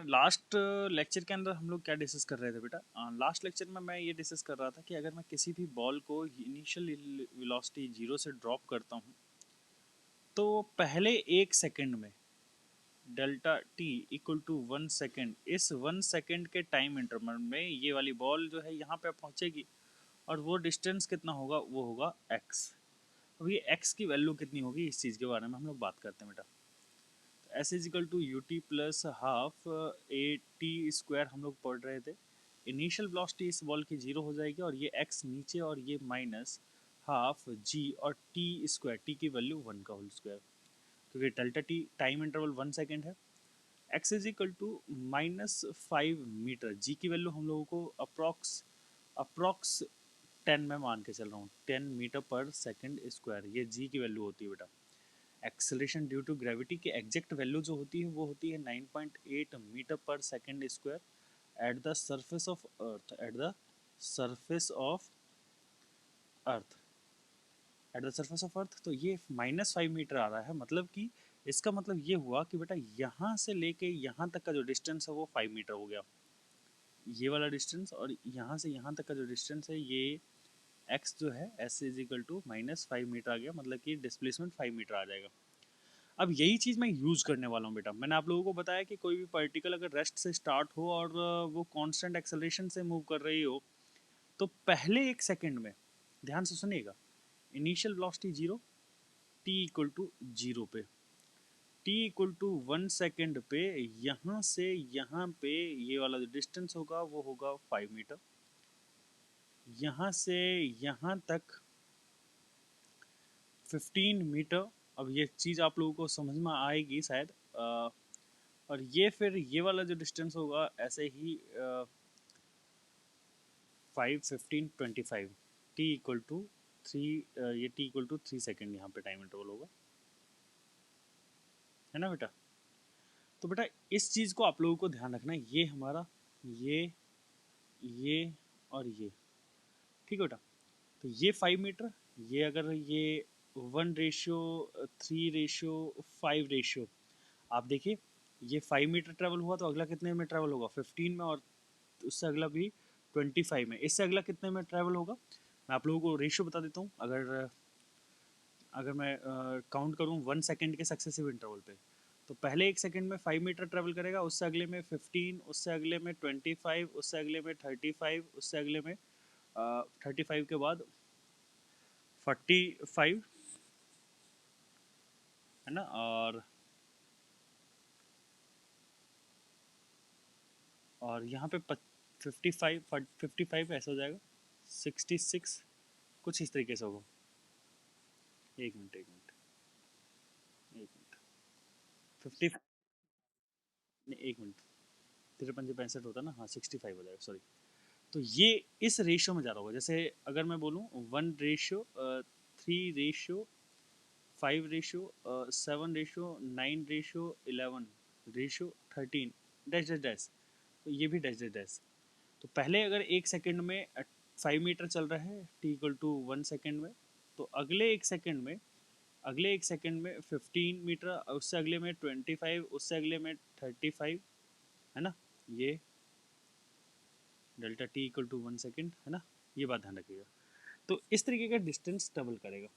Last lecture के अंदर हम लोग क्या डिस्कस कर रहे थे बेटा? लास्ट लेक्चर में मैं ये डिस्कस कर रहा था कि अगर मैं किसी भी बॉल को इनिशियल वेलोसिटी 0 से ड्रॉप करता हूँ तो पहले 1 सेकंड में delta T equal to 1 second, इस 1 सेकंड के टाइम इंटरवल में ये वाली बॉल जो है यहाँ पे पहुँचेगी और वो डिस्टेंस कितना होगा? वो होगा x। अब ये x की वैल्यू कितनी होगी, इस चीज़ के बारे में हम लोग बात करते हैं बेटा। S is equal to U T plus half A T square हम लोग पढ़ रहे थे। इनिशियल वेलोसिटी इस बॉल की 0 हो जाएगी और ये x नीचे और ये माइनस हाफ जी और टी स्क्वायर, टी की वैल्यू 1 का होल स्क्वायर, क्योंकि delta T time interval 1 second है। x is equal to -5 metre, जी की वैल्यू हम लोगों को अप्रॉक्स 10 में मान के चल रहा हूँ, 10 मीटर पर सेकेंड स्क्वायर, ये जी की वैल्यू होती है बेटा। एक्सेलरेशन ड्यू टू ग्रेविटी की एग्जैक्ट वैल्यू जो होती है वो होती है 9.8 मीटर पर second square at the surface of earth, earth at the surface of earth. तो ये -5 मीटर आ रहा है, मतलब कि इसका मतलब ये हुआ कि बेटा यहाँ से लेके यहाँ तक का जो डिस्टेंस है वो 5 मीटर हो गया, ये वाला डिस्टेंस, और यहाँ से यहाँ तक का जो डिस्टेंस है ये एक्स जो है s is equal to -5 metre आ गया, मतलब कि डिस्प्लेसमेंट 5 मीटर आ जाएगा। अब यही चीज़ मैं यूज़ करने वाला हूँ बेटा। मैंने आप लोगों को बताया कि कोई भी पार्टिकल अगर रेस्ट से स्टार्ट हो और वो कांस्टेंट एक्सेलरेशन से मूव कर रही हो तो पहले 1 सेकंड में, ध्यान से सुनिएगा, initial velocity 0, T equal to 0 पे, टी इक्वल टू 1 सेकंड पे यहाँ से यहाँ पे ये वाला जो डिस्टेंस होगा वो होगा 5 मीटर, यहाँ से यहाँ तक 15 मीटर। अब ये चीज़ आप लोगों को समझ में आएगी शायद। और ये फिर ये वाला जो डिस्टेंस होगा ऐसे ही 5, 15, 25, टी इक्वल टू 3, ये टी इक्वल टू 3 सेकेंड यहाँ पे टाइम इंटरवल होगा, है ना बेटा? तो बेटा इस चीज़ को आप लोगों को ध्यान रखना है, ये हमारा ये और ये, ठीक है बेटा? तो ये 5 मीटर, ये अगर ये 1:3:5 आप देखिए, ये 5 मीटर ट्रेवल हुआ तो अगला कितने में ट्रेवल होगा? 15 में, और उससे अगला भी 25 में, इससे अगला कितने में ट्रैवल होगा? मैं आप लोगों को रेशियो बता देता हूँ। अगर अगर मैं काउंट करूँ 1 सेकेंड के सक्सेसिव इंटरवल पे, तो पहले 1 सेकेंड में 5 मीटर ट्रैवल करेगा, उससे अगले में 15, उससे अगले में 25, उससे अगले में 35, उससे अगले में 35 के बाद 45, है ना? और यहाँ पे 55 ऐसा हो जाएगा, 66, कुछ इस तरीके से होगा। एक मिनट 50 नहीं, 1 मिनट, 53 65 होता ना, हाँ 65 हो जाएगा, सॉरी। तो ये इस रेशियो में जा रहा होगा, जैसे अगर मैं बोलूँ 1:3:5:7:9:11:13 डैश डैश डैश, तो ये भी डैश डैश डैश। तो पहले अगर 1 सेकेंड में 5 मीटर चल रहा है टी इक्वल टू 1 सेकेंड में, तो अगले एक सेकेंड में 15 मीटर, उससे अगले में 25, उससे अगले में 35, है ना? ये delta T equal to 1 second, है ना? ये बात ध्यान रखिएगा। तो इस तरीके का डिस्टेंस ट्रेवल करेगा।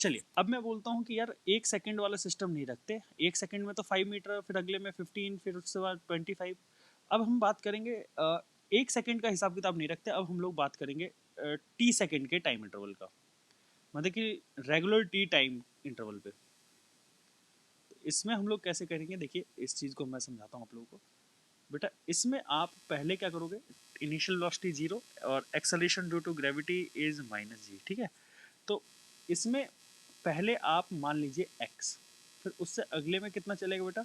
चलिए अब मैं बोलता हूँ कि यार 1 सेकेंड वाला सिस्टम नहीं रखते, 1 सेकेंड में तो 5 मीटर, फिर अगले में 15, फिर उसके बाद 25। अब हम बात करेंगे 1 सेकेंड का हिसाब किताब नहीं रखते, अब हम लोग बात करेंगे टी सेकेंड के टाइम इंटरवल का, मतलब कि रेगुलर टी टाइम इंटरवल पे। तो इसमें हम लोग कैसे करेंगे, देखिए इस चीज़ को मैं समझाता हूँ आप लोगों को। बेटा इसमें आप पहले क्या करोगे, इनिशियल वेलोसिटी 0 और acceleration due to gravity is -g, ठीक है? तो इसमें पहले आप मान लीजिए x, फिर उससे अगले में कितना चलेगा बेटा?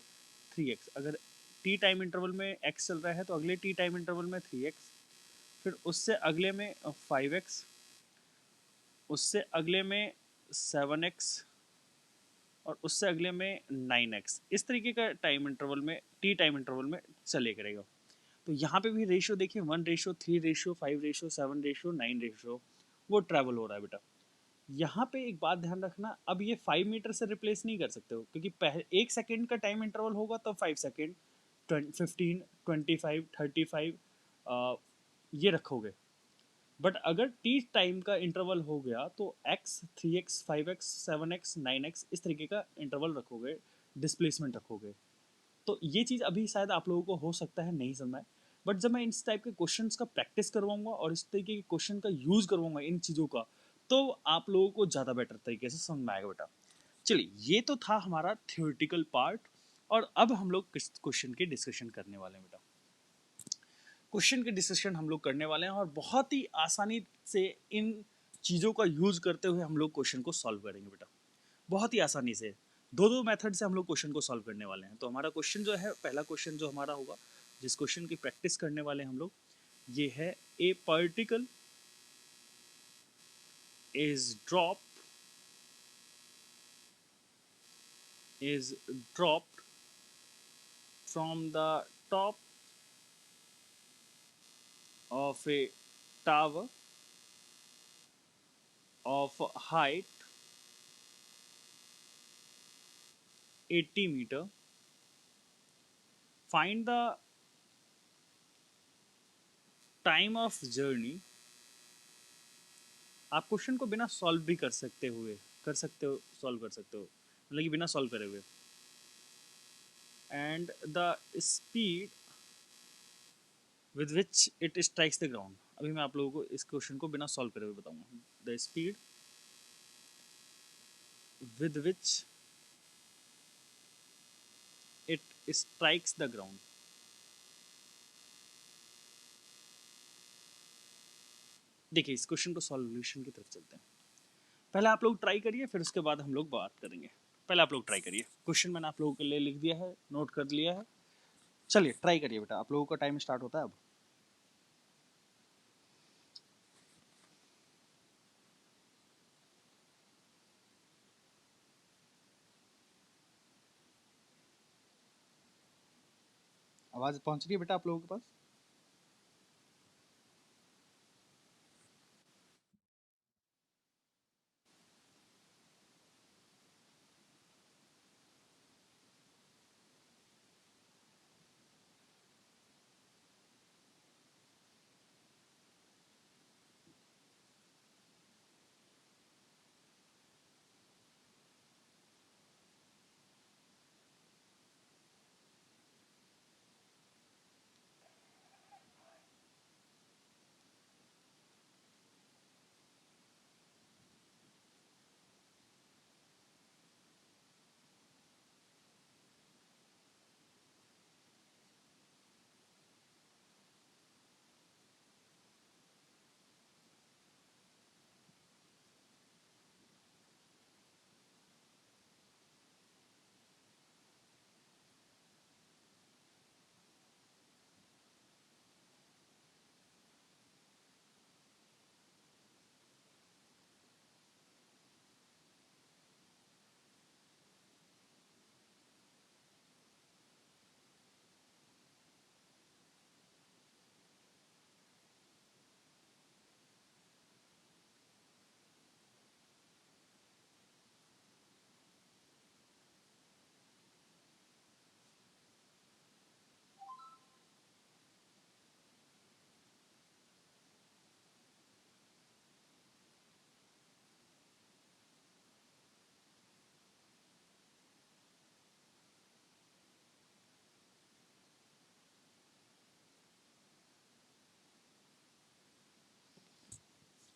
3x। अगर t टाइम इंटरवल में x चल रहा है तो अगले t टाइम इंटरवल में 3x, फिर उससे अगले में 5x, उससे अगले में 7x, और उससे अगले में 9x। इस तरीके का टाइम इंटरवल में, टी टाइम इंटरवल में चले करेगा। तो यहाँ पे भी रेशियो देखिए, 1:3:5:7:9 वो ट्रैवल हो रहा है बेटा। यहाँ पे एक बात ध्यान रखना, अब ये 5 मीटर से रिप्लेस नहीं कर सकते हो, क्योंकि पहले 1 सेकेंड का टाइम इंटरवल होगा तो 5 सेकेंड, 15, 25, 35 ये रखोगे। बट अगर टी टाइम का इंटरवल हो गया तो x, 3x, 5x, 7x, 9x इस तरीके का इंटरवल रखोगे, डिस्प्लेसमेंट रखोगे। तो ये चीज़ अभी शायद आप लोगों को हो सकता है नहीं समझ में, बट जब मैं इस टाइप के क्वेश्चंस का प्रैक्टिस करवाऊंगा और इस तरीके के क्वेश्चन का यूज़ करवाऊंगा इन चीज़ों का, तो आप लोगों को ज़्यादा बेटर तरीके से समझ में आएगा बेटा। चलिए, ये तो था हमारा थियोरिटिकल पार्ट, और अब हम लोग क्वेश्चन की डिस्कशन करने वाले हैं बेटा। क्वेश्चन की डिस्कशन हम लोग करने वाले हैं और बहुत ही आसानी से इन चीज़ों का यूज़ करते हुए हम लोग क्वेश्चन को सॉल्व करेंगे बेटा, बहुत ही आसानी से। दो दो मेथड से हम लोग क्वेश्चन को सॉल्व करने वाले हैं। तो हमारा क्वेश्चन जो है, पहला क्वेश्चन जो हमारा होगा, जिस क्वेश्चन की प्रैक्टिस करने वाले हैं हम लोग, ये है ए particle is dropped from the top of a tower of height 80 meter. Find the time of journey. आप क्वेश्चन को बिना सॉल्व भी कर सकते हो, सॉल्व कर सकते हो, मतलब कि बिना सॉल्व करे हुए। And the speed with which it strikes the ground. अभी मैं आप लोगों को इस क्वेश्चन को बिना सॉल्व करे हुए बताऊंगा। The speed with which it strikes the ground. देखिए, इस क्वेश्चन को सॉल्यूशन की तरफ चलते हैं। पहले आप लोग ट्राई करिए, फिर उसके बाद हम लोग बात करेंगे। पहले आप लोग ट्राई करिए। क्वेश्चन मैंने आप लोगों के लिए लिख दिया है, नोट कर लिया है। चलिए ट्राई करिए बेटा, आप लोगों का टाइम स्टार्ट होता है अब। आवाज पहुंच रही है बेटा आप लोगों के पास?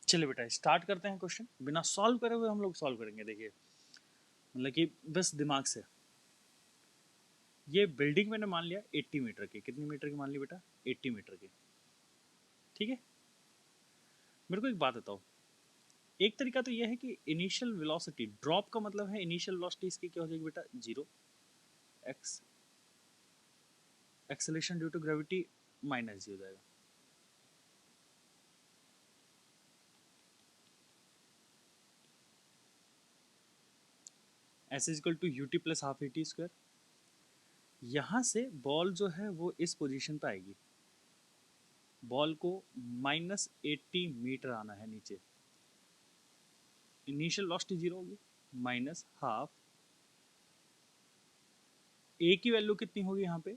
चलिए बेटा, स्टार्ट करते हैं। क्वेश्चन बिना सॉल्व करे हुए हम लोग सॉल्व करेंगे। देखिए, मतलब कि बस दिमाग से। ये बिल्डिंग मैंने मान लिया 80 मीटर की। कितनी मीटर की मान ली बेटा? 80 मीटर की। ठीक है, मेरे को एक बात बताओ। एक तरीका तो यह है कि इनिशियल वेलोसिटी ड्रॉप का मतलब है इनिशियल वेलोसिटी इसकी क्या हो जाएगी बेटा? Zero. X acceleration due to gravity minus g हो जाएगा। S is equal to U T plus half A T square. यहाँ से बॉल जो है वो इस पोजीशन पे आएगी। बॉल को -80 मीटर आना है नीचे। इनिशियल वेलोसिटी जीरो होगी, माइनस हाफ ए की वैल्यू कितनी होगी यहाँ पे?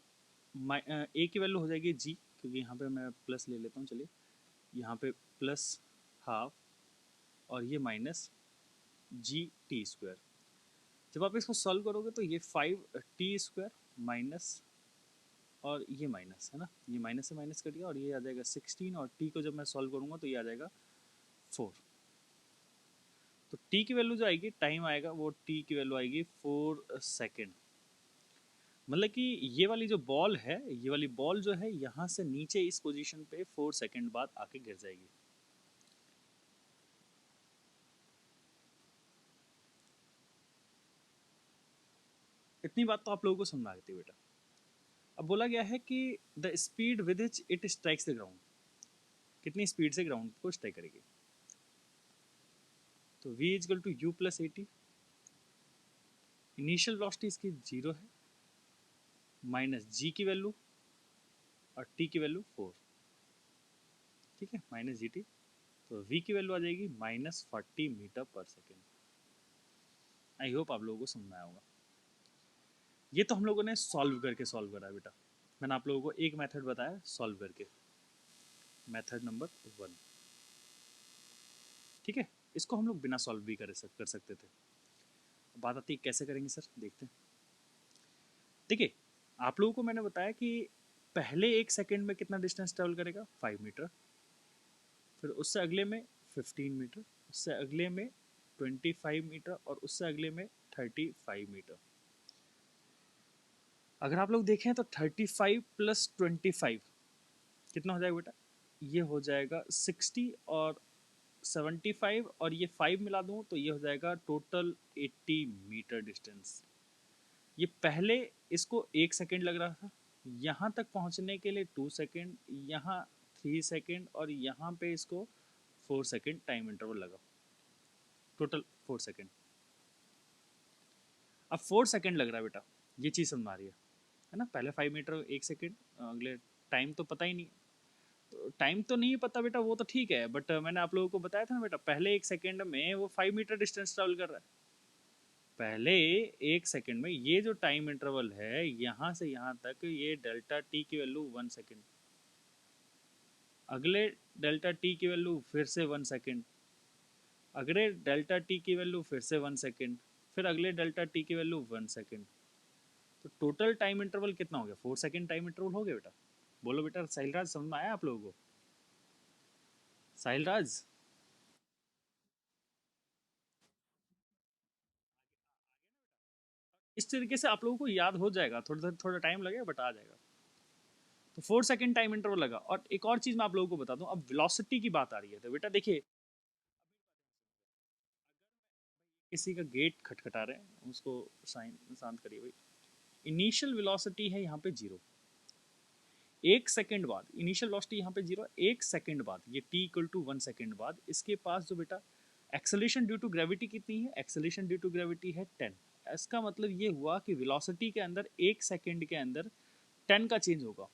ए की वैल्यू हो जाएगी जी, क्योंकि यहाँ पे मैं प्लस ले लेता हूँ, चलिए यहाँ पे प्लस हाफ और ये माइनस जी टी स्क्वायर। जब आप इसको सॉल्व करोगे तो ये 5t² माइनस और ये माइनस है ना, ये माइनस से माइनस कट गया और ये आ जाएगा 16, और t को जब मैं सॉल्व करूँगा तो ये आ जाएगा 4। तो t की वैल्यू जो आएगी, टाइम आएगा वो t की वैल्यू आएगी 4 सेकेंड। मतलब कि ये वाली जो बॉल है, ये वाली बॉल जो है यहाँ से नीचे इस पोजीशन पे 4 सेकेंड बाद आके गिर जाएगी। इतनी बात तो आप लोगों को समझ आ गई थी बेटा। अब बोला गया है कि the speed with which it strikes the ground, कितनी स्पीड से ग्राउंड को स्ट्राइक करेगी। तो v equal to U plus A T, initial velocity इसकी 0 है, माइनस जी की वैल्यू और टी की वैल्यू 4, ठीक है, माइनस जी टी। तो v की वैल्यू आ जाएगी -40 मीटर पर सेकेंड। आई होप आप लोगों को समझ में आया होगा। ये तो हम लोगों ने सॉल्व करके सॉल्व करा बेटा। मैंने आप लोगों को एक मेथड बताया सॉल्व करके, मेथड नंबर 1, ठीक है। इसको हम लोग बिना सॉल्व भी कर सकते थे। बात आती है कैसे करेंगे सर, देखते हैं। देखिए, आप लोगों को मैंने बताया कि पहले 1 सेकेंड में कितना डिस्टेंस ट्रेवल करेगा, 5 मीटर, फिर उससे अगले में 15 मीटर, उससे अगले में 25 मीटर और उससे अगले में 35 मीटर। अगर आप लोग देखें तो 35 प्लस 25 कितना हो जाएगा बेटा, ये हो जाएगा 60, और 75 और ये 5 मिला दूँ तो ये हो जाएगा टोटल 80 मीटर डिस्टेंस। ये पहले इसको 1 सेकेंड लग रहा था, यहाँ तक पहुँचने के लिए 2 सेकेंड, यहाँ 3 सेकेंड और यहाँ पे इसको 4 सेकेंड टाइम इंटरवल लगा, टोटल 4 सेकेंड। अब 4 सेकेंड लग रहा है बेटा, ये चीज़ समझ आ रही है ना। पहले 5 मीटर 1 सेकेंड, अगले टाइम तो पता ही नहीं। तो टाइम तो नहीं पता बेटा, वो तो ठीक है, बट मैंने आप लोगों को बताया था ना बेटा, पहले 1 सेकेंड में वो 5 मीटर डिस्टेंस ट्रेवल कर रहा है। पहले 1 सेकेंड में ये जो टाइम इंटरवल है यहाँ से यहाँ तक, ये डेल्टा टी की वैल्यू 1 सेकेंड, अगले डेल्टा टी की वैल्यू फिर से 1 सेकेंड, अगले डेल्टा टी की वैल्यू फिर से 1 सेकेंड, फिर अगले डेल्टा टी की वैल्यू 1 सेकेंड। तो टोटल टाइम इंटरवल कितना हो गया, 4 सेकेंड टाइम इंटरवल हो गया बेटा। बोलो बेटा, साहिल राज समझ में आया आप लोगों को, साहिल राज? इस तरीके से आप लोगों को याद हो जाएगा, थोड़ा थोड़ा टाइम लगेगा बट आ जाएगा। तो 4 सेकेंड टाइम इंटरवल लगा। और एक और चीज़ मैं आप लोगों को बता दूं, अब वेलोसिटी की बात आ रही है तो बेटा देखिए, किसी का गेट खटखटा रहे हैं, उसको साइन शांत करिए भाई। इनिशियल वेलोसिटी है यहाँ पे 0, 1 सेकेंड बाद इनिशियल वेलोसिटी यहाँ पे 0, 1 सेकेंड बाद ये t इक्वल टू 1 सेकेंड बाद इसके पास जो बेटा एक्सेलेरेशन ड्यू टू ग्रेविटी कितनी है, एक्सेलेरेशन ड्यू टू ग्रेविटी है 10। इसका मतलब ये हुआ कि वेलोसिटी के अंदर 1 सेकेंड के अंदर 10 का चेंज होगा।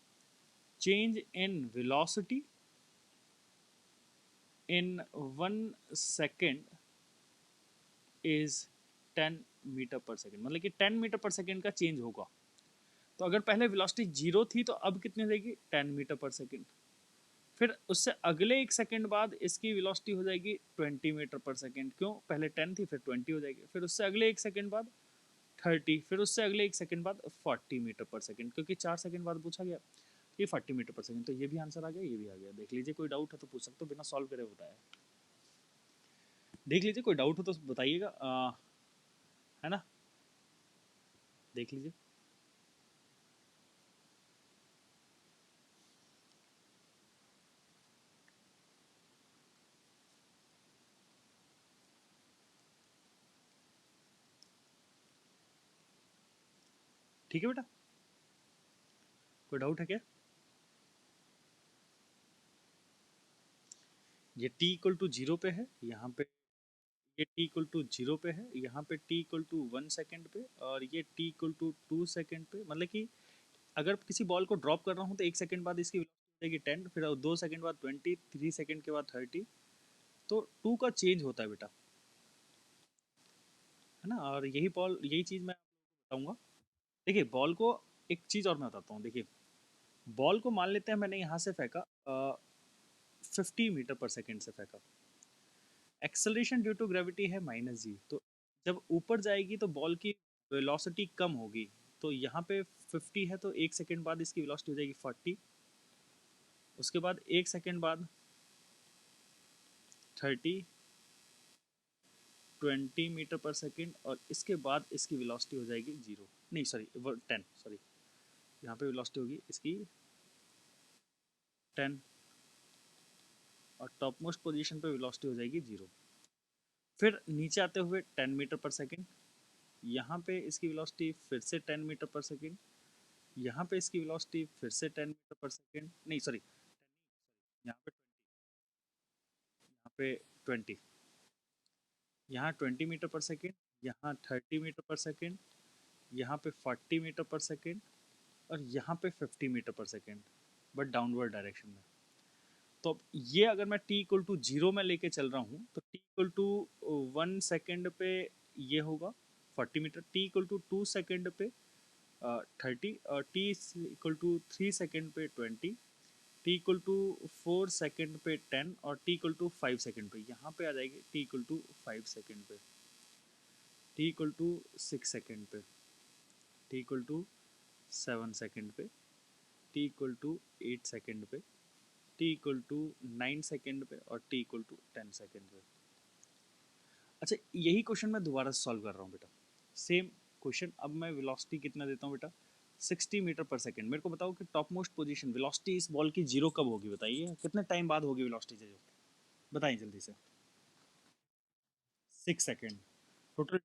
Change in velocity in 1 second is 10 meter पर सेकेंड, मतलब कि 10 मीटर पर सेकेंड का चेंज होगा। तो अगर पहले वेलोसिटी 0 थी तो अब कितनी हो जाएगी, 10 मीटर पर सेकेंड। फिर उससे अगले 1 सेकेंड बाद इसकी वेलोसिटी हो जाएगी 20 मीटर पर सेकेंड। क्यों, पहले 10 थी फिर 20 हो जाएगी। फिर उससे अगले 1 सेकेंड बाद 30, फिर उससे अगले 1 सेकेंड बाद 40 मीटर पर सेकेंड, क्योंकि 4 सेकेंड बाद पूछा गया कि 40 मीटर पर सेकेंड। तो ये भी आंसर आ गया, ये भी आ गया। देख लीजिए, कोई डाउट है तो पूछ सकते हो, बिना सॉल्व करे बताया। देख लीजिए, कोई डाउट हो तो बताइएगा, है ना, देख लीजिए। ठीक है बेटा, कोई डाउट है क्या? ये t इक्वल टू 0 पे है, यहाँ पे ये t इक्वल टू 0 पे है, यहाँ पे t इक्वल टू 1 सेकेंड पे, और ये t इक्वल टू 2 सेकेंड पे। मतलब कि अगर किसी बॉल को ड्रॉप कर रहा हूँ तो 1 सेकेंड बाद इसकी वेलोसिटी हो जाएगी 10, फिर 2 सेकेंड बाद 20, 3 सेकेंड के बाद 30। तो 2 का चेंज होता है बेटा, है ना। और यही चीज़ मैं बताऊँगा। देखिए बॉल को, एक चीज़ और मैं बताता हूँ, देखिए बॉल को मान लेते हैं मैंने यहाँ से फेंका 50 मीटर पर सेकेंड से फेंका, एक्सेलरेशन ड्यू टू ग्रेविटी है -g, तो जब ऊपर जाएगी तो बॉल की वेलोसिटी कम होगी, तो यहाँ पे 50 है तो 1 सेकेंड बाद इसकी वेलोसिटी हो जाएगी 40, उसके बाद 1 सेकेंड बाद 30, 20 मीटर पर सेकेंड, और इसके बाद इसकी वेलोसिटी हो जाएगी 0, नहीं सॉरी 10, सॉरी यहाँ पे वेलोसिटी होगी इसकी 10, और टॉप मोस्ट पोजीशन पे वेलोसिटी हो जाएगी 0। फिर नीचे आते हुए 10 मीटर पर सेकेंड, यहाँ पे इसकी वेलोसिटी फिर से 10 मीटर पर सेकेंड, यहाँ पे इसकी वेलोसिटी फिर से 10 मीटर पर सेकेंड, नहीं सॉरी यहाँ पे 20, यहाँ 20 मीटर पर सेकेंड, यहाँ 30 मीटर पर सेकेंड, यहाँ पे 40 मीटर पर सेकेंड, और यहाँ पे 50 मीटर पर सेकेंड, बट डाउनवर्ड डायरेक्शन में। तो अब ये अगर मैं t इक्वल टू 0 में लेके चल रहा हूँ तो t इक्वल टू 1 सेकेंड पे ये होगा 40 meter, t equal to 2 second पे 30, और t इक्वल टू 3 सेकेंड पे 20, t इक्वल टू 4 सेकेंड पे 10, और t इक्वल टू 5 सेकेंड पे यहाँ पे आ जाएगी t इक्वल टू 5 सेकेंड पे, t इक्वल टू 6 सेकेंड पे, t इक्वल टू 7 सेकेंड पे, t इक्वल टू 8 सेकेंड पे, t इक्वल टू 9 सेकेंड पे, और t इक्वल टू 10 सेकेंड पे। अच्छा यही क्वेश्चन मैं दोबारा सॉल्व कर रहा हूँ बेटा, सेम क्वेश्चन। अब मैं वेलोसिटी कितना देता हूँ बेटा, 60 मीटर पर सेकेंड। मेरे को बताओ कि टॉप मोस्ट पोजीशन वेलोसिटी इस बॉल की 0 कब होगी, बताइए कितने टाइम बाद होगी वेलोसिटी 0, बताइए जल्दी से। 6 second. Total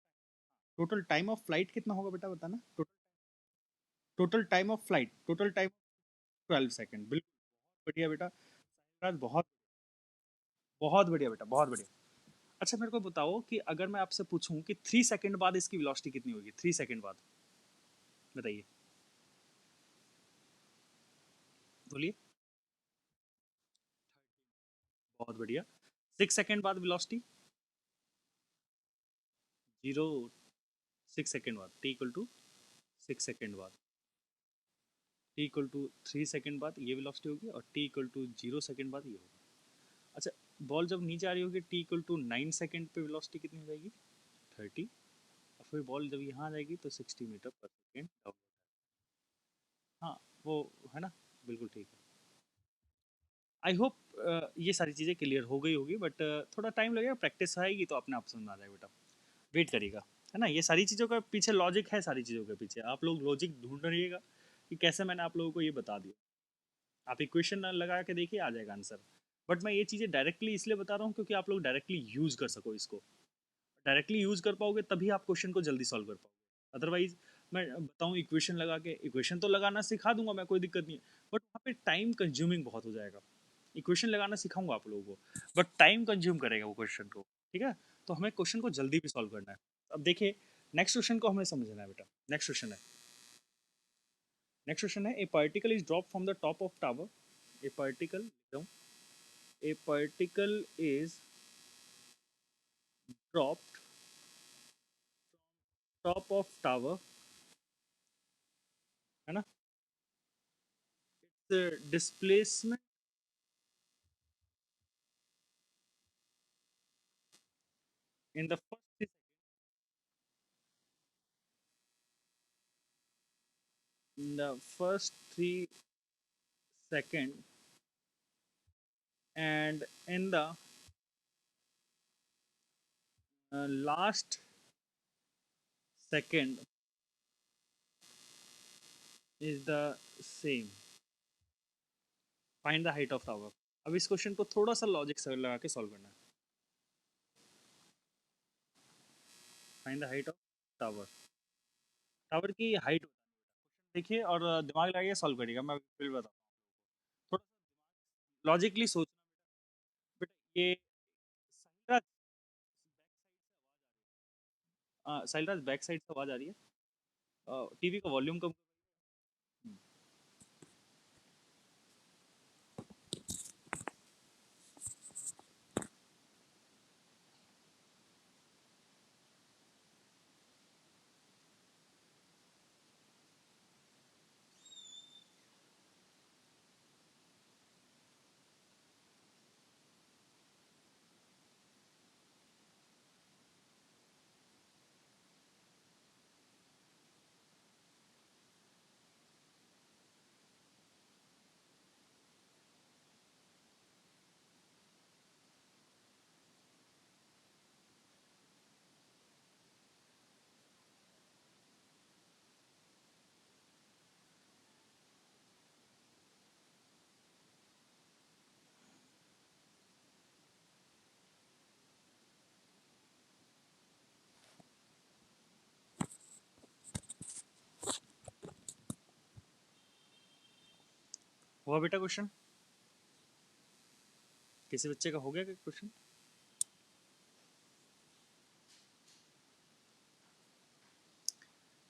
total time of flight कितना होगा बेटा, बताना। Total time of flight, total time 12 second, बिल्कुल बढ़िया बेटा राज, बहुत बहुत बढ़िया बेटा, बहुत बढ़िया। अच्छा मेरे को बताओ कि अगर मैं आपसे पूछूं कि 3 सेकेंड बाद इसकी वेलोसिटी कितनी होगी, 3 सेकेंड बाद, बताइए, बोलिए। बहुत बढ़िया। 6 सेकेंड बाद वेलोसिटी 0, 6 सेकेंड बाद टी इक्वल टू 6 सेकेंड बाद, टी इक्वल टू 3 सेकेंड बाद ये वेलोसिटी होगी, और टी इक्वल टू 0 सेकेंड बाद ये होगा। अच्छा बॉल जब नीचे आ रही होगी टी इक्वल टू 9 सेकेंड पे वेलोसिटी कितनी हो जाएगी, 30, और फिर बॉल जब यहाँ आ जाएगी तो 60 मीटर पर सेकेंड। हाँ वो है ना, बिल्कुल ठीक है। आई होप ये सारी चीज़ें क्लियर हो गई होगी, बट थोड़ा टाइम लगेगा, प्रैक्टिस आएगी तो अपने आप समझ में आ जाएगा बेटा, वेट करिएगा, है ना। ये सारी चीज़ों का पीछे लॉजिक है, सारी चीज़ों के पीछे आप लोग लॉजिक ढूंढ रहिएगा कि कैसे मैंने आप लोगों को ये बता दिया। आप इक्वेशन लगा के देखिए, आ जाएगा आंसर। बट मैं ये चीज़ें डायरेक्टली इसलिए बता रहा हूँ क्योंकि आप लोग डायरेक्टली यूज़ कर सको इसको, डायरेक्टली यूज़ कर पाओगे तभी आप क्वेश्चन को जल्दी सॉल्व कर पाओगे। अदरवाइज मैं बताऊँ इक्वेशन लगा के, इक्वेशन तो लगाना सिखा दूंगा मैं, कोई दिक्कत नहीं है, बट वहाँ पे टाइम कंज्यूमिंग बहुत हो जाएगा। इक्वेशन लगाना सिखाऊंगा आप लोगों को, बट टाइम कंज्यूम करेगा वो क्वेश्चन को, ठीक है। तो हमें क्वेश्चन को जल्दी भी सॉल्व करना है। अब देखिए नेक्स्ट क्वेश्चन को हमें समझना है बेटा। नेक्स्ट क्वेश्चन है, नेक्स्ट क्वेश्चन है, ए particle is drop from the top of tower, A particle, A particle is dropped top of tower, है ना, displacement in the first 3 seconds, and in the last second is the same, find the height of tower। अब इस question को थोड़ा सा logic से लगा के सॉल्व करना है। Find the height of tower, tower की हाइट देखिए और दिमाग लगाइए, सॉल्व करिएगा, मैं फिर बताता हूँ। थोड़ा लॉजिकली सोचना बेटा। ये साइलराज, साइलराज बैक साइड से आवाज आ रही है, टीवी का वॉल्यूम कम। हुआ बेटा क्वेश्चन? किसी बच्चे का हो गया क्या क्वेश्चन?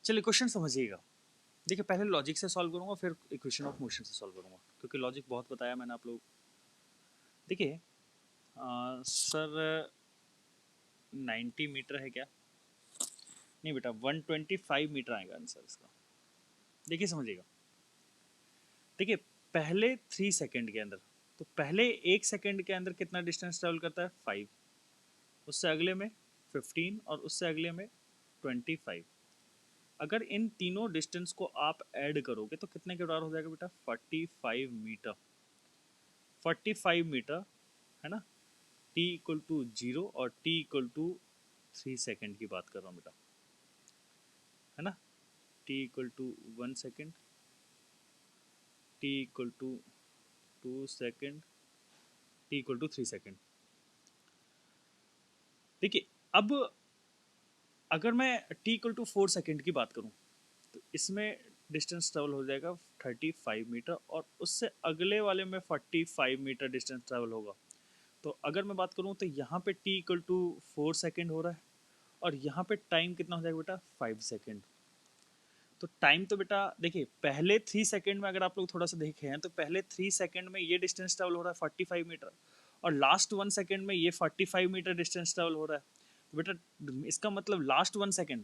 चलिए क्वेश्चन समझिएगा। देखिए पहले लॉजिक से सॉल्व करूंगा, फिर इक्वेशन ऑफ मोशन से सॉल्व करूंगा, क्योंकि लॉजिक बहुत बताया मैंने आप लोग। देखिए सर 90 मीटर है क्या? नहीं बेटा, 125 मीटर आएगा आंसर इसका। देखिए समझिएगा। देखिए पहले 3 सेकेंड के अंदर, तो पहले 1 सेकेंड के अंदर कितना डिस्टेंस ट्रेवल करता है? 5। उससे अगले में 15 और उससे अगले में 25। अगर इन तीनों डिस्टेंस को आप ऐड करोगे तो कितने के बराबर हो जाएगा बेटा? 45 मीटर। 45 मीटर, है ना? t=0 और t=3 सेकेंड की बात कर रहा हूँ बेटा, है ना? t=1 second, t=2 second, t=3 second. देखिए अब अगर मैं t=4 सेकेंड की बात करूं तो इसमें डिस्टेंस ट्रेवल हो जाएगा 35 मीटर, और उससे अगले वाले में 45 मीटर डिस्टेंस ट्रेवल होगा। तो अगर मैं बात करूं तो यहाँ पे t=4 सेकेंड हो रहा है, और यहाँ पे टाइम कितना हो जाएगा बेटा? 5 सेकेंड। तो टाइम तो बेटा देखिए पहले 3 सेकेंड में अगर आप लोग थोड़ा सा देखे हैं तो पहले 3 सेकेंड में ये डिस्टेंस ट्रेवल हो रहा है 45 मीटर, और लास्ट 1 सेकेंड में ये 45 मीटर डिस्टेंस ट्रेवल हो रहा है। तो बेटा इसका मतलब लास्ट 1 सेकेंड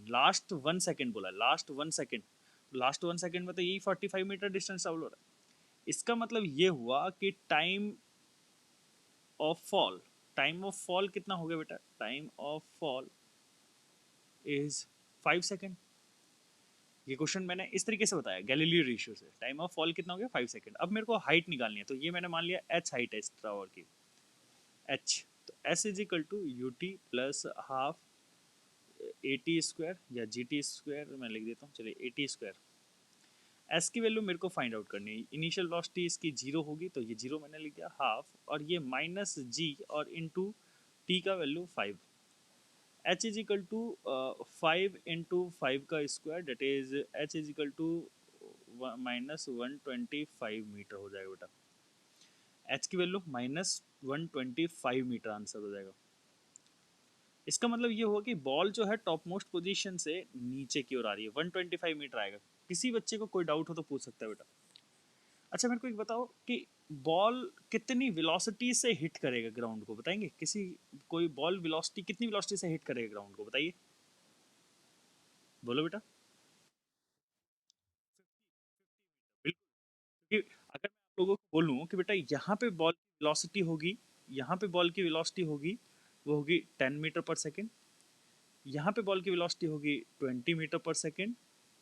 बोला, लास्ट 1 सेकेंड, लास्ट 1 सेकेंड में तो यही 45 मीटर डिस्टेंस ट्रेवल हो रहा है। इसका मतलब ये हुआ कि टाइम ऑफ फॉल कितना हो गया बेटा? Time of fall is 5 second. ये क्वेश्चन मैंने इस तरीके से बताया गैलीलियो रेशियो से। टाइम ऑफ फॉल कितना हो गया? 5 सेकेंड। अब मेरे को हाइट निकालनी है, तो ये मैंने मान लिया एच हाइट है इस टावर की, एच। तो S is equal to U T plus half A T square, या जी टी स्क्वायर मैं लिख देता हूँ, चलिए ए टी स्क्वायर। एस की वैल्यू मेरे को फाइंड आउट करनी है। इनिशियल वेलोसिटी इसकी 0 होगी, तो ये 0 मैंने लिख दिया हाफ, और ये माइनस जी और इंटू टी का value 5। H is equal to 5 × 5 का square, that is H is equal to -125 meter हो जाएगा बेटा। एच की वैल्यू -125 मीटर आंसर हो जाएगा। इसका मतलब ये होगा कि बॉल जो है टॉप मोस्ट पोजीशन से नीचे की ओर आ रही है, 125 मीटर आएगा। किसी बच्चे को कोई डाउट हो तो पूछ सकता है बेटा। अच्छा मेरे को एक बताओ कि बॉल कितनी वेलोसिटी से हिट करेगा ग्राउंड को, बताएंगे? कोई बॉल वेलोसिटी कितनी वेलोसिटी से हिट करेगा ग्राउंड को, बताइए, बोलो बेटा। कि अगर मैं आप लोगों को बोलूँ कि बेटा यहाँ पे बॉल की वेलोसिटी होगी, यहाँ पे बॉल की वेलोसिटी होगी, वो होगी 10 मीटर पर सेकेंड। यहाँ पे बॉल की वेलोसिटी होगी 20 मीटर पर सेकेंड।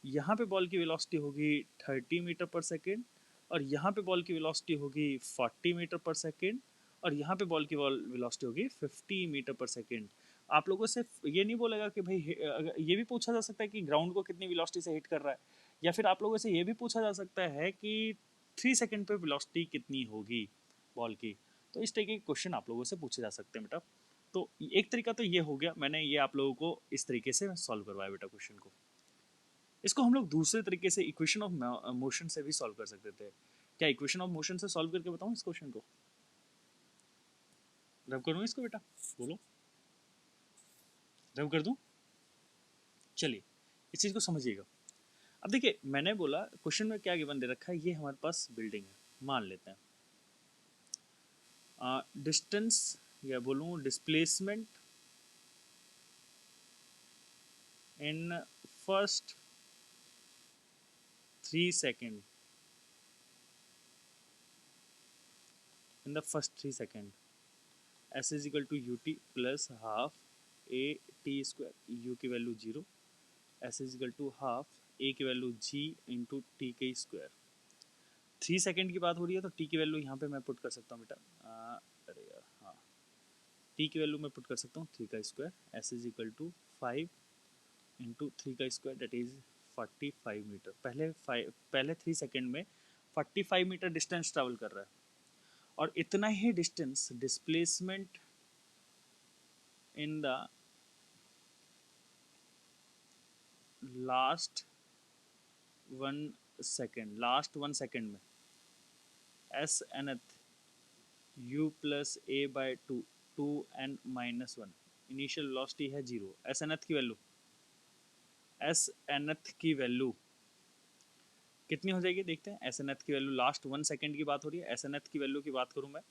यहाँ पे बॉल की वेलोसिटी होगी 30 मीटर पर सेकेंड। और यहाँ पे बॉल की वेलोसिटी होगी 40 मीटर पर सेकेंड। और यहाँ पे बॉल की वेलोसिटी होगी 50 मीटर पर सेकेंड। आप लोगों से ये नहीं बोलेगा कि भाई ये भी पूछा जा सकता है कि ग्राउंड को कितनी वेलोसिटी से हिट कर रहा है, या फिर आप लोगों से ये भी पूछा जा सकता है कि 3 सेकेंड पे वेलोसिटी कितनी होगी बॉल की। तो इस तरीके के क्वेश्चन आप लोगों से पूछे जा सकते हैं बेटा। तो एक तरीका तो ये हो गया, मैंने ये आप लोगों को इस तरीके से सॉल्व करवाया बेटा क्वेश्चन को। इसको हम लोग दूसरे तरीके से इक्वेशन ऑफ मोशन से भी सॉल्व कर सकते थे। क्या इक्वेशन ऑफ मोशन से सॉल्व करके बताऊं इस क्वेश्चन को? रब करूँ इसको बेटा, बोलो, रब कर दूं? चलिए इस चीज़ को समझिएगा। अब देखिए मैंने बोला क्वेश्चन में क्या गिवन दे रखा है, ये हमारे पास बिल्डिंग है मान लेते हैं। डिस्टेंस या बोलूँ displacement in first 3 second, in the first 3 second, s is equal to U T plus half A T square, u की value 0, s is equal to half a की वैल्यू जी इंटू टी के square. 3 second की बात हो रही है तो T की वैल्यू यहाँ पे मैं पुट कर सकता हूँ बेटा, अरे यार हाँ, टी की वैल्यू मैं पुट कर सकता हूँ 3 का square, S is equal to 5 × 3 का स्क्वायर, डेट इज 45 मीटर। पहले 3 सेकेंड में 45 मीटर डिस्टेंस ट्रेवल कर रहा है, और इतना ही distance displacement in the last 1 second, last 1 second में s nth u plus a by two n minus one, initial velocity है जीरो, एस nth की वैल्यू, एस nth की वैल्यू कितनी हो जाएगी देखते हैं। एस nth की वैल्यू, लास्ट 1 सेकेंड की बात हो रही है, एस nth की वैल्यू की बात करूं मैं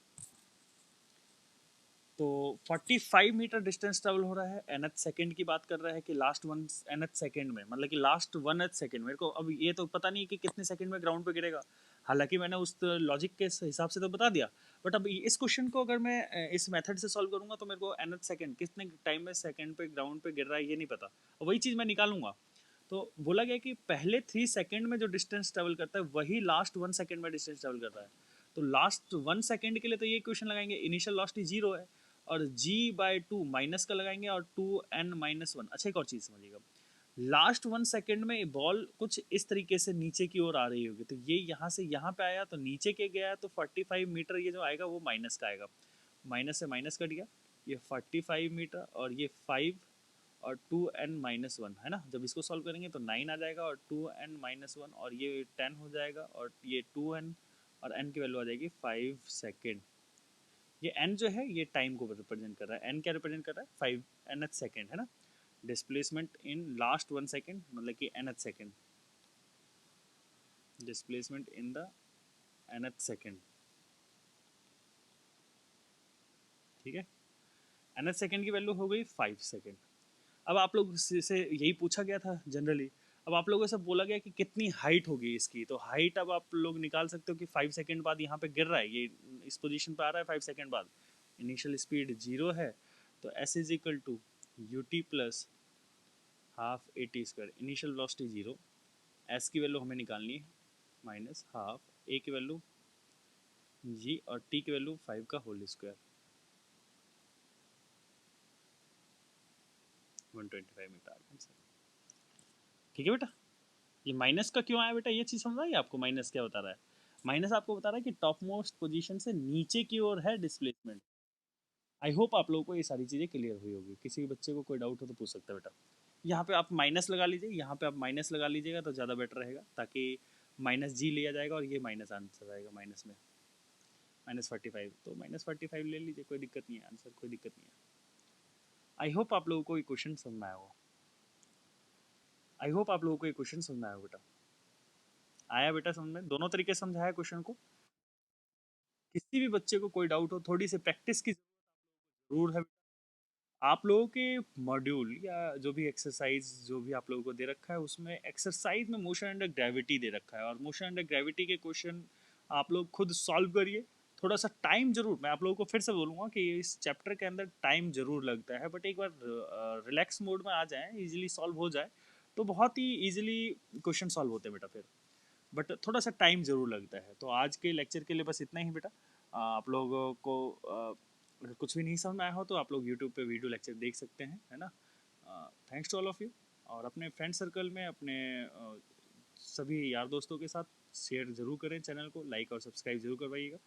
तो 45 मीटर डिस्टेंस ट्रेवल हो रहा है, nth सेकंड की बात कर रहा है कि लास्ट वन nth सेकंड में, मतलब कि लास्ट 1th सेकंड। मेरे को अब ये तो पता नहीं कि कितने सेकंड में ग्राउंड पे गिरेगा, हालांकि मैंने उस लॉजिक के हिसाब से तो बता दिया, बट अब इस क्वेश्चन को अगर मैं इस मेथड से सॉल्व करूंगा तो मेरे को nth सेकंड कितने टाइम में सेकंड पे ग्राउंड पे गिर रहा है ये नहीं पता, और वही चीज़ मैं निकालूंगा। तो बोला गया कि पहले 3 सेकंड में जो डिस्टेंस ट्रेवल करता है वही लास्ट 1 सेकंड में डिस्टेंस ट्रेवल करता है। तो लास्ट 1 सेकंड के लिए तो ये क्वेश्चन लगाएंगे, इनिशियल वेलोसिटी जीरो है, और g बाई टू माइनस का लगाएंगे, और 2n-1। अच्छा एक और चीज़ समझिएगा, लास्ट 1 सेकंड में बॉल कुछ इस तरीके से नीचे की ओर आ रही होगी, तो ये यहाँ से यहाँ पे आया तो नीचे के गया, तो 45 मीटर ये जो आएगा वो माइनस का आएगा, माइनस से माइनस कट गया, ये 45 मीटर और ये 5 और 2n-1 है ना। जब इसको सॉल्व करेंगे तो 9 आ जाएगा, और 2n-1 और ये 10 हो जाएगा, और ये 2n और n की वैल्यू आ जाएगी 5 सेकेंड। ये n जो है ये टाइम को रिप्रेजेंट कर रहा है, n क्या रिप्रेजेंट कर रहा है, 5 nth सेकेंड है ना। डिस्प्लेसमेंट इन लास्ट 1 सेकेंड मतलब कि nth second, displacement in the nth second, ठीक है। nth सेकेंड की वैल्यू हो गई 5 सेकेंड। अब आप लोग से यही पूछा गया था जनरली, अब आप लोगों से बोला गया कि कितनी हाइट होगी इसकी, तो हाइट अब आप लोग निकाल सकते हो कि 5 सेकेंड बाद यहाँ पे गिर रहा है, ये इस पोजीशन पे आ रहा है 5 सेकेंड बाद, इनिशियल स्पीड जीरो है, तो s is equal to U T plus half A T square, initial velocity zero, s की वैल्यू हमें निकालनी है माइनस हाफ a की वैल्यू g और t की वैल्यू 5 का होल स्क्वायर, 125 मीटर आंसर। ठीक है बेटा, ये माइनस का क्यों आया बेटा, ये चीज़ समझ आई आपको, माइनस क्या बता रहा है। माइनस आपको बता रहा है कि टॉप मोस्ट पोजीशन से नीचे की ओर है डिस्प्लेसमेंट। आई होप आप लोगों को ये सारी चीज़ें क्लियर हुई होगी, किसी भी बच्चे को कोई डाउट हो तो पूछ सकता है बेटा। यहाँ पे आप माइनस लगा लीजिए, यहाँ पे आप माइनस लगा लीजिएगा तो ज़्यादा बेटर रहेगा, ताकि माइनस जी लिया जाएगा और ये माइनस आंसर आएगा, माइनस में -45, तो -45 ले लीजिए, कोई दिक्कत नहीं है, आंसर कोई दिक्कत नहीं है। आई होप आप लोगों को ये क्वेश्चन समझ में आया होगा, आई होप आप लोगों को ये क्वेश्चन समझ में आया बेटा, आया बेटा समझ में, दोनों तरीके से समझाया क्वेश्चन को। किसी भी बच्चे को कोई डाउट हो, थोड़ी सी प्रैक्टिस की जरूर है। आप लोगों के मॉड्यूल या जो भी एक्सरसाइज जो भी आप लोगों को दे रखा है, उसमें एक्सरसाइज में मोशन अंडर ग्रेविटी दे रखा है, और मोशन अंडर ग्रेविटी के क्वेश्चन आप लोग खुद सॉल्व करिए। थोड़ा सा टाइम जरूर, मैं आप लोगों को फिर से बोलूँगा कि इस चैप्टर के अंदर टाइम जरूर लगता है, बट एक बार रिलैक्स मोड में आ जाए, इजीली सॉल्व हो जाए, तो बहुत ही इजीली क्वेश्चन सॉल्व होते हैं बेटा फिर, बट थोड़ा सा टाइम ज़रूर लगता है। तो आज के लेक्चर के लिए बस इतना ही बेटा। आप लोगों को अगर कुछ भी नहीं समझ में आया हो तो आप लोग यूट्यूब पे वीडियो लेक्चर देख सकते हैं, है ना। Thanks to all of you, और अपने फ्रेंड सर्कल में अपने सभी यार दोस्तों के साथ शेयर ज़रूर करें, चैनल को लाइक और सब्सक्राइब ज़रूर करवाइएगा।